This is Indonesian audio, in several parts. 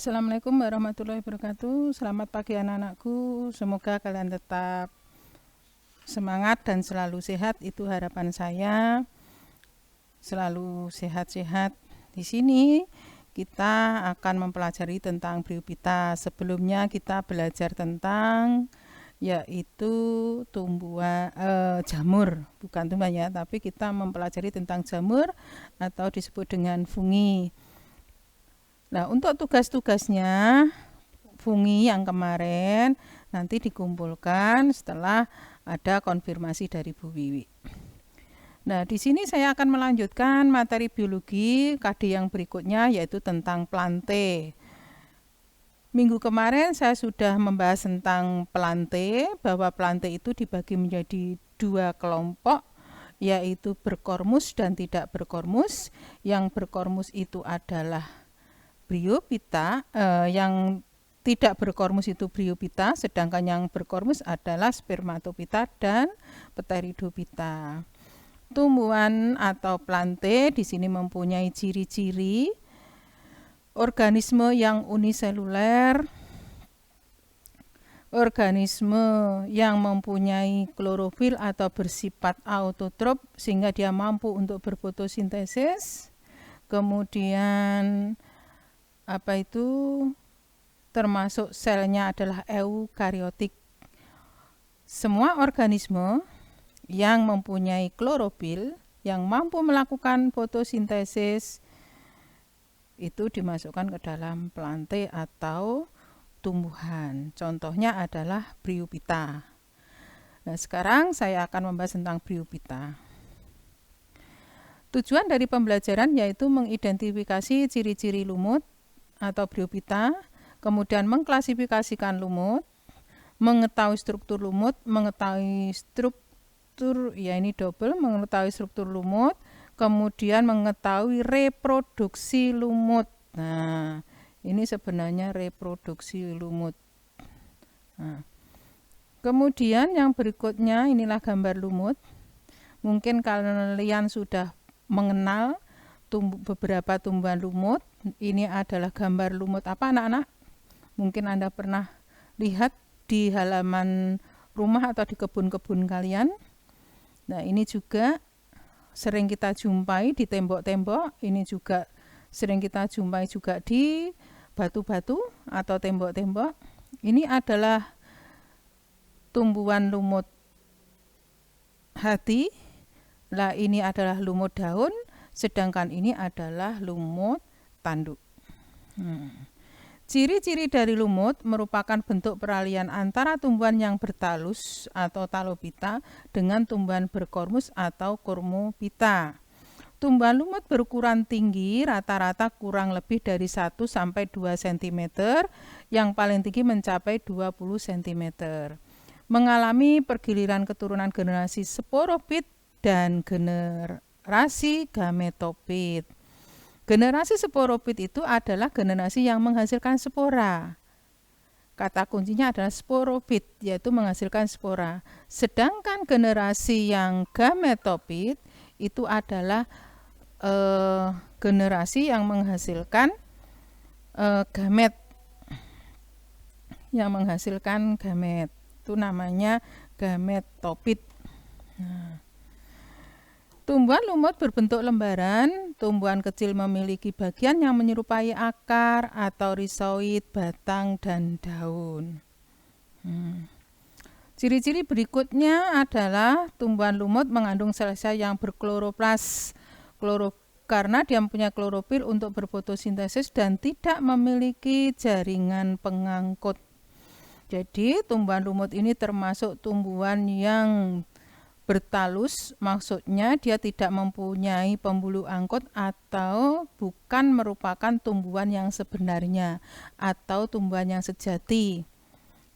Assalamualaikum warahmatullahi wabarakatuh. Selamat pagi anak-anakku. Semoga kalian tetap semangat dan selalu sehat. Itu harapan saya. Selalu sehat-sehat. Di sini kita akan mempelajari tentang Bryophyta. Sebelumnya kita belajar tentang yaitu jamur, bukan tumbuhan ya, tapi kita mempelajari tentang jamur atau disebut dengan fungi. Nah, untuk tugas-tugasnya fungi yang kemarin nanti dikumpulkan setelah ada konfirmasi dari Bu Wiwi. Nah, di sini saya akan melanjutkan materi biologi KD yang berikutnya yaitu tentang plante. Minggu kemarin saya sudah membahas tentang plante, bahwa plante itu dibagi menjadi dua kelompok, yaitu berkormus dan tidak berkormus. Yang berkormus itu adalah Bryophyta, yang tidak berkormus itu Bryophyta, sedangkan yang berkormus adalah Spermatophyta dan Pteridophyta. Tumbuhan atau plante di sini mempunyai ciri-ciri organisme yang uniseluler, organisme yang mempunyai klorofil atau bersifat autotrof sehingga dia mampu untuk berfotosintesis. Kemudian termasuk selnya adalah eukariotik. Semua organisme yang mempunyai klorofil yang mampu melakukan fotosintesis itu dimasukkan ke dalam plante atau tumbuhan. Contohnya adalah Bryophyta. Nah, sekarang saya akan membahas tentang Bryophyta. Tujuan dari pembelajaran yaitu mengidentifikasi ciri-ciri lumut atau Bryophyta, kemudian mengklasifikasikan lumut, mengetahui struktur lumut, mengetahui struktur lumut, kemudian mengetahui reproduksi lumut. Nah, ini sebenarnya reproduksi lumut. Nah, kemudian yang berikutnya inilah gambar lumut. Mungkin kalian sudah mengenal beberapa tumbuhan lumut. Ini adalah gambar lumut apa anak-anak? Mungkin Anda pernah lihat di halaman rumah atau di kebun-kebun kalian. Nah, ini juga sering kita jumpai di tembok-tembok. Ini juga sering kita jumpai juga di batu-batu atau tembok-tembok. Ini adalah tumbuhan lumut hati. Lah, ini adalah lumut daun, sedangkan ini adalah lumut tanduk. Ciri-ciri dari lumut merupakan bentuk peralihan antara tumbuhan yang bertalus atau Talophyta dengan tumbuhan berkormus atau Cormophyta. Tumbuhan lumut berukuran tinggi rata-rata kurang lebih dari 1 sampai 2 cm, yang paling tinggi mencapai 20 cm. Mengalami pergiliran keturunan generasi sporophyt dan generasi gametophyt. Generasi sporophyt itu adalah generasi yang menghasilkan spora. Kata kuncinya adalah sporophyt, yaitu menghasilkan spora. Sedangkan generasi yang gametophyt itu adalah generasi yang menghasilkan gamet. Yang menghasilkan gamet. Itu namanya gametophyt. Nah, tumbuhan lumut berbentuk lembaran. Tumbuhan kecil memiliki bagian yang menyerupai akar atau rizoid, batang, dan daun. Ciri-ciri berikutnya adalah tumbuhan lumut mengandung sel-sel yang berkloroplas. Karena dia mempunyai klorofil untuk berfotosintesis dan tidak memiliki jaringan pengangkut. Jadi tumbuhan lumut ini termasuk tumbuhan yang bertalus, maksudnya dia tidak mempunyai pembuluh angkut atau bukan merupakan tumbuhan yang sebenarnya atau tumbuhan yang sejati.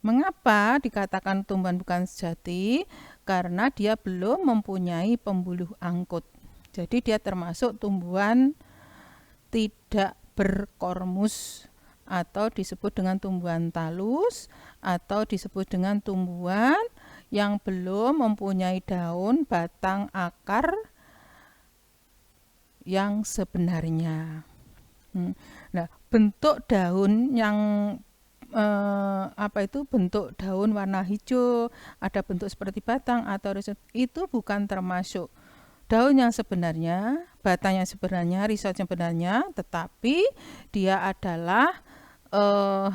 Mengapa dikatakan tumbuhan bukan sejati? Karena dia belum mempunyai pembuluh angkut. Jadi dia termasuk tumbuhan tidak berkormus atau disebut dengan tumbuhan talus atau disebut dengan tumbuhan yang belum mempunyai daun, batang, akar yang sebenarnya. Nah, bentuk daun yang bentuk daun warna hijau, ada bentuk seperti batang atau itu bukan termasuk daun yang sebenarnya, batang yang sebenarnya, rizot yang sebenarnya, tetapi dia adalah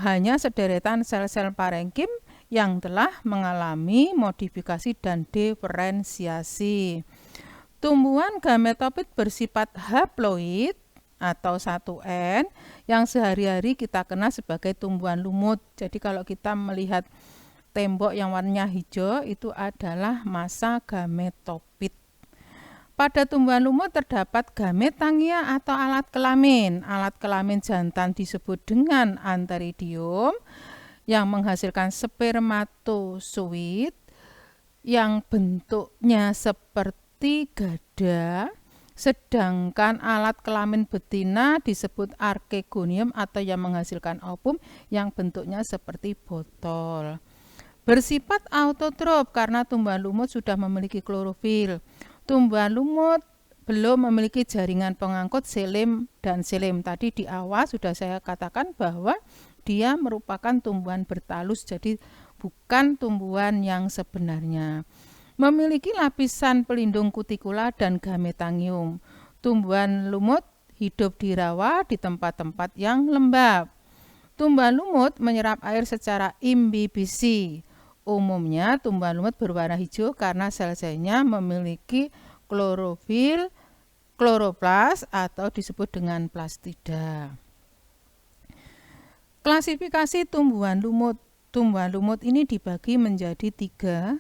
hanya sederetan sel-sel parenkim yang telah mengalami modifikasi dan diferensiasi. Tumbuhan gametopit bersifat haploid atau 1N yang sehari-hari kita kenal sebagai tumbuhan lumut. Jadi kalau kita melihat tembok yang warnanya hijau itu adalah masa gametopit. Pada tumbuhan lumut terdapat gametangia atau alat kelamin. Alat kelamin jantan disebut dengan antheridium yang menghasilkan spermatozoid yang bentuknya seperti gada. Sedangkan alat kelamin betina disebut archegonium atau yang menghasilkan ovum yang bentuknya seperti botol. Bersifat autotrof karena tumbuhan lumut sudah memiliki klorofil. Tumbuhan lumut belum memiliki jaringan pengangkut xilem dan xilem. Tadi di awal sudah saya katakan bahwa dia merupakan tumbuhan bertalus, jadi bukan tumbuhan yang sebenarnya. Memiliki lapisan pelindung kutikula dan gametangium. Tumbuhan lumut hidup di rawa di tempat-tempat yang lembab. Tumbuhan lumut menyerap air secara imbibisi. Umumnya tumbuhan lumut berwarna hijau karena sel-selnya memiliki klorofil, kloroplas atau disebut dengan plastida. Klasifikasi tumbuhan lumut. Tumbuhan lumut ini dibagi menjadi 3.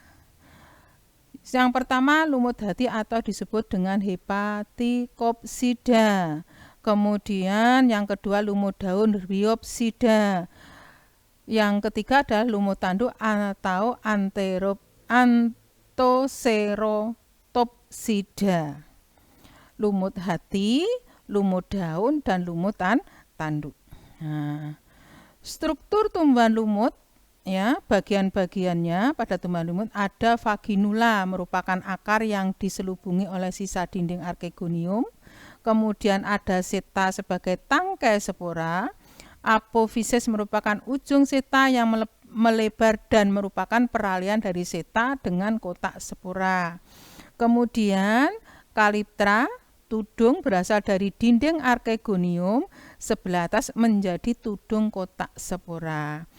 Yang pertama lumut hati atau disebut dengan Hepaticopsida. Kemudian yang kedua lumut daun Rhiopsida. Yang ketiga adalah lumut tanduk atau Anthoceratopsida. Lumut hati, lumut daun, dan lumut tanduk. Nah, struktur tumbuhan lumut, ya, bagian-bagiannya pada tumbuhan lumut ada vaginula merupakan akar yang diselubungi oleh sisa dinding archegonium. Kemudian ada seta sebagai tangkai spora. Apophysis merupakan ujung seta yang melebar dan merupakan peralihan dari seta dengan kotak spora. Kemudian kaliptra, tudung berasal dari dinding archegonium sebelah atas menjadi tudung kotak spora.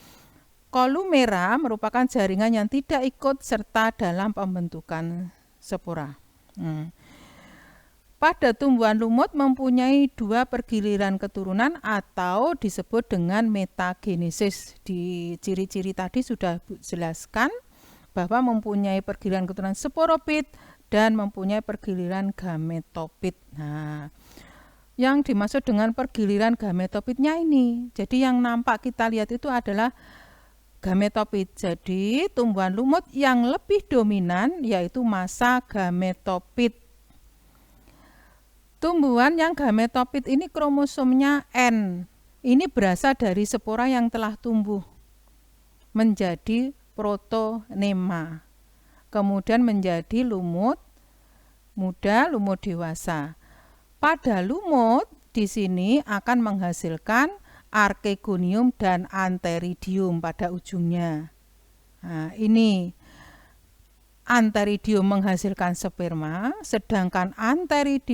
Kolumera merupakan jaringan yang tidak ikut serta dalam pembentukan spora. Pada tumbuhan lumut mempunyai 2 pergiliran keturunan atau disebut dengan metagenesis. Di ciri-ciri tadi sudah jelaskan bahwa mempunyai pergiliran keturunan sporopit dan mempunyai pergiliran gametopit. Nah, yang dimaksud dengan pergiliran gametopitnya ini, jadi yang nampak kita lihat itu adalah gametopit. Jadi tumbuhan lumut yang lebih dominan yaitu masa gametopit. Tumbuhan yang gametopit ini kromosomnya N. Ini berasal dari spora yang telah tumbuh menjadi protonema. Kemudian menjadi lumut muda, lumut dewasa. Pada lumut di sini akan menghasilkan archegonium dan antheridium pada ujungnya. Nah, ini antheridium menghasilkan sperma, sedangkan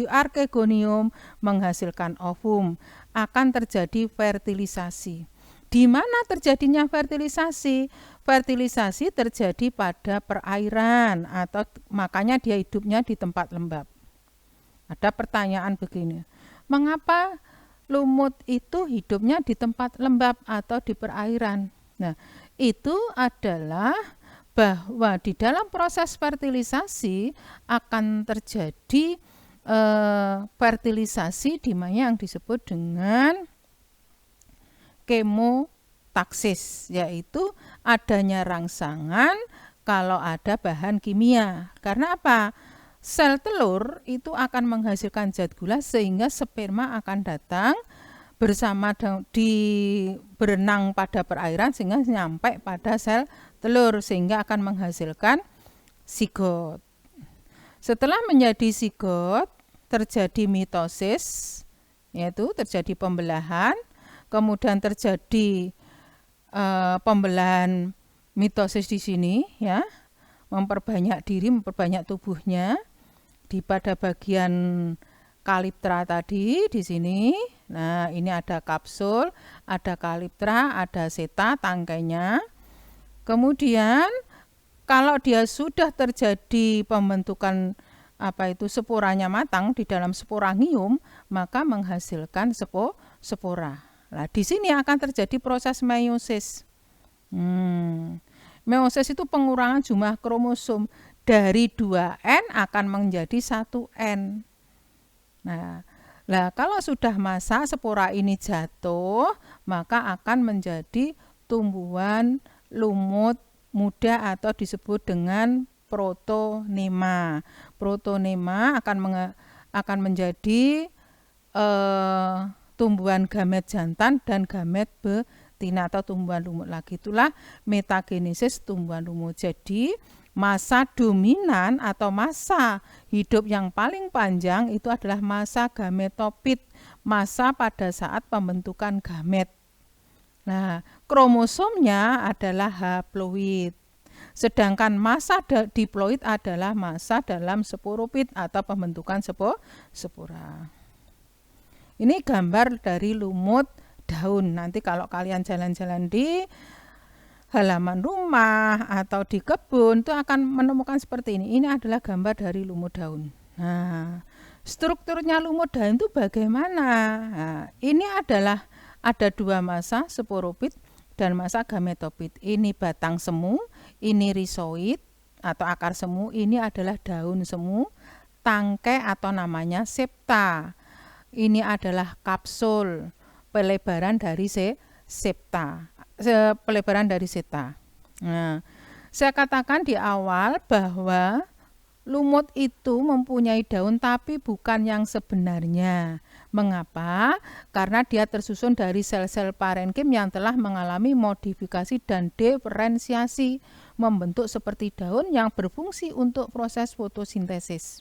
archegonium menghasilkan ovum. Akan terjadi fertilisasi. Di mana terjadinya fertilisasi? Fertilisasi terjadi pada perairan atau makanya dia hidupnya di tempat lembab. Ada pertanyaan begini, mengapa lumut itu hidupnya di tempat lembab atau di perairan? Nah, itu adalah bahwa di dalam proses fertilisasi akan terjadi fertilisasi di mana yang disebut dengan kemotaksis, yaitu adanya rangsangan kalau ada bahan kimia. Karena apa? Sel telur itu akan menghasilkan zat gula sehingga sperma akan datang bersama berenang pada perairan sehingga nyampe pada sel telur sehingga akan menghasilkan zigot. Setelah menjadi zigot terjadi mitosis, yaitu terjadi pembelahan, kemudian terjadi pembelahan mitosis di sini, ya, memperbanyak diri, memperbanyak tubuhnya pada bagian kaliptra tadi di sini. Nah, ini ada kapsul, ada kaliptra, ada seta tangkainya. Kemudian kalau dia sudah terjadi pembentukan sporanya matang di dalam sporangium, maka menghasilkan spora. Nah, di sini akan terjadi proses meiosis. Meiosis itu pengurangan jumlah kromosom dari 2N akan menjadi 1N. Nah, kalau sudah masa spora ini jatuh, maka akan menjadi tumbuhan lumut muda atau disebut dengan protonema. Protonema akan menjadi tumbuhan gamet jantan dan gamet betina atau tumbuhan lumut lagi. Itulah metagenesis tumbuhan lumut. Jadi masa dominan atau masa hidup yang paling panjang itu adalah masa gametopit, masa pada saat pembentukan gamet. Nah, kromosomnya adalah haploid. Sedangkan masa diploid adalah masa dalam sporopit atau pembentukan spora. Ini gambar dari lumut daun. Nanti kalau kalian jalan-jalan di halaman rumah atau di kebun itu akan menemukan seperti ini. Ini adalah gambar dari lumut daun. Nah, strukturnya lumut daun itu bagaimana? Nah, ini adalah ada dua masa, sporopit dan masa gametopit. Ini batang semu, ini rizoid atau akar semu, ini adalah daun semu, tangkai atau namanya septa. Ini adalah kapsul, pelebaran dari septa, pelebaran dari seta. Nah, saya katakan di awal bahwa lumut itu mempunyai daun tapi bukan yang sebenarnya. Mengapa? Karena dia tersusun dari sel-sel parenkim yang telah mengalami modifikasi dan diferensiasi, membentuk seperti daun yang berfungsi untuk proses fotosintesis.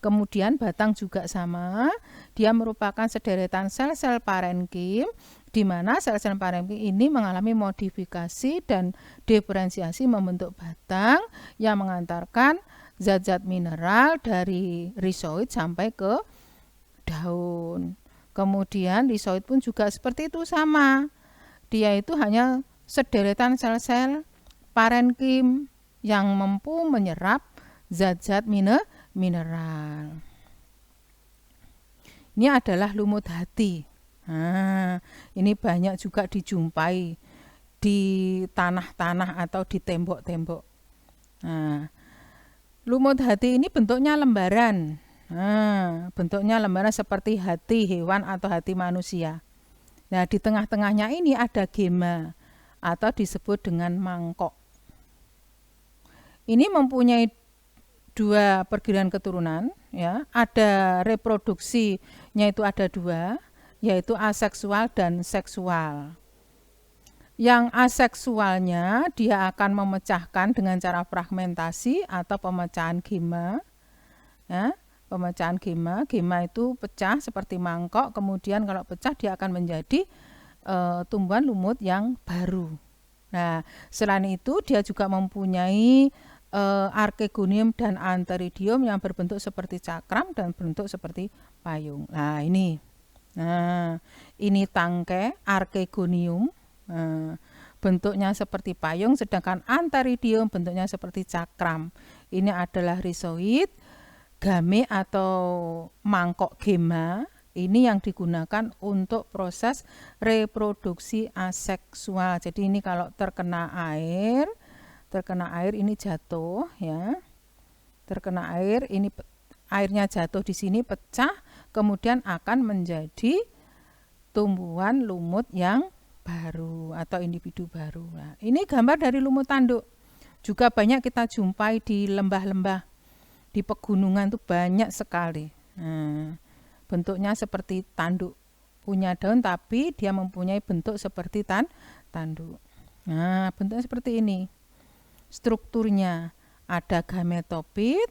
Kemudian batang juga sama, dia merupakan sederetan sel-sel parenkim, di mana sel-sel parenkim ini mengalami modifikasi dan diferensiasi membentuk batang yang mengantarkan zat-zat mineral dari rizoid sampai ke daun. Kemudian rizoid pun juga seperti itu sama. Dia itu hanya sederetan sel-sel parenkim yang mampu menyerap zat-zat mineral. Ini adalah lumut hati. Nah, ini banyak juga dijumpai di tanah-tanah atau di tembok-tembok. Nah, lumut hati ini bentuknya lembaran. Nah, bentuknya lembaran seperti hati hewan atau hati manusia. Nah, di tengah-tengahnya ini ada gema atau disebut dengan mangkok. Ini mempunyai dua pergiliran keturunan, ya. Ada reproduksinya itu ada dua, yaitu aseksual dan seksual. Yang aseksualnya dia akan memecahkan dengan cara fragmentasi atau pemecahan gema, ya. Pemecahan gema itu pecah seperti mangkok, kemudian kalau pecah dia akan menjadi tumbuhan lumut yang baru. Nah, selain itu dia juga mempunyai archegonium dan antheridium yang berbentuk seperti cakram dan berbentuk seperti payung. Nah, ini tangkai archegonium, bentuknya seperti payung, sedangkan antheridium bentuknya seperti cakram. Ini adalah rizoid, game atau mangkok gema. Ini yang digunakan untuk proses reproduksi aseksual. Jadi ini kalau terkena air ini jatuh, ya. Terkena air, ini airnya jatuh di sini pecah, kemudian akan menjadi tumbuhan lumut yang baru atau individu baru. Nah, ini gambar dari lumut tanduk. Juga banyak kita jumpai di lembah-lembah, di pegunungan itu banyak sekali. Nah, bentuknya seperti tanduk, punya daun tapi dia mempunyai bentuk seperti tanduk. Nah, bentuknya seperti ini. Strukturnya ada gametopit,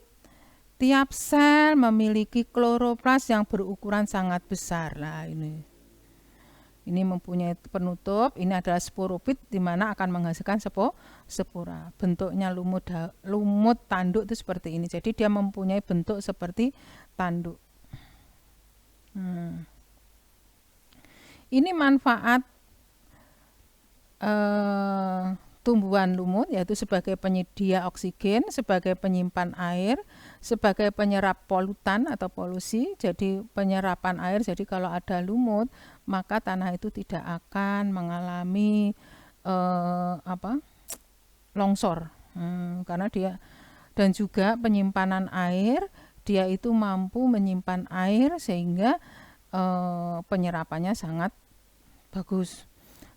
Tiap sel memiliki kloroplas yang berukuran sangat besar. Nah, ini mempunyai penutup. Ini adalah sporopit di mana akan menghasilkan spora. Bentuknya lumut tanduk itu seperti ini. Jadi dia mempunyai bentuk seperti tanduk. Ini manfaat tumbuhan lumut, yaitu sebagai penyedia oksigen, sebagai penyimpan air, sebagai penyerap polutan atau polusi. Jadi penyerapan air, jadi kalau ada lumut maka tanah itu tidak akan mengalami longsor, karena dia, dan juga penyimpanan air, dia itu mampu menyimpan air sehingga penyerapannya sangat bagus.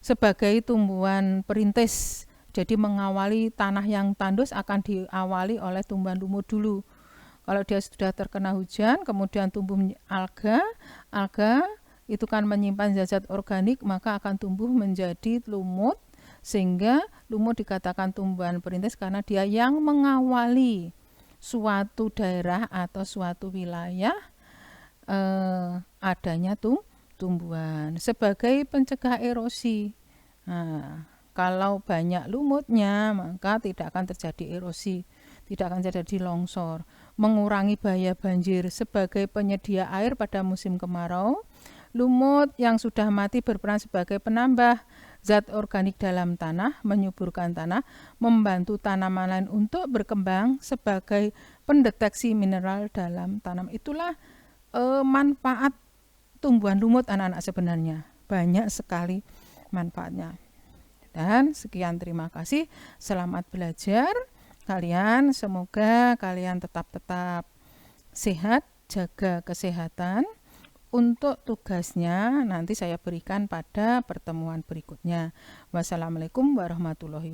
Sebagai tumbuhan perintis, jadi mengawali tanah yang tandus akan diawali oleh tumbuhan lumut dulu. Kalau dia sudah terkena hujan, kemudian tumbuh alga itu kan menyimpan zat-zat organik, maka akan tumbuh menjadi lumut, sehingga lumut dikatakan tumbuhan perintis karena dia yang mengawali suatu daerah atau suatu wilayah adanya tumbuhan. Sebagai pencegah erosi, nah, kalau banyak lumutnya maka tidak akan terjadi erosi, tidak akan terjadi longsor. Mengurangi bahaya banjir. Sebagai penyedia air pada musim kemarau, lumut yang sudah mati berperan sebagai penambah zat organik dalam tanah, menyuburkan tanah, membantu tanaman lain untuk berkembang sebagai pendeteksi mineral dalam tanam. Itulah manfaat tumbuhan lumut anak-anak, sebenarnya banyak sekali manfaatnya. Dan sekian, terima kasih, selamat belajar kalian, semoga kalian tetap sehat, jaga kesehatan. Untuk tugasnya nanti saya berikan pada pertemuan berikutnya. Wassalamualaikum warahmatullahi wabarakatuh.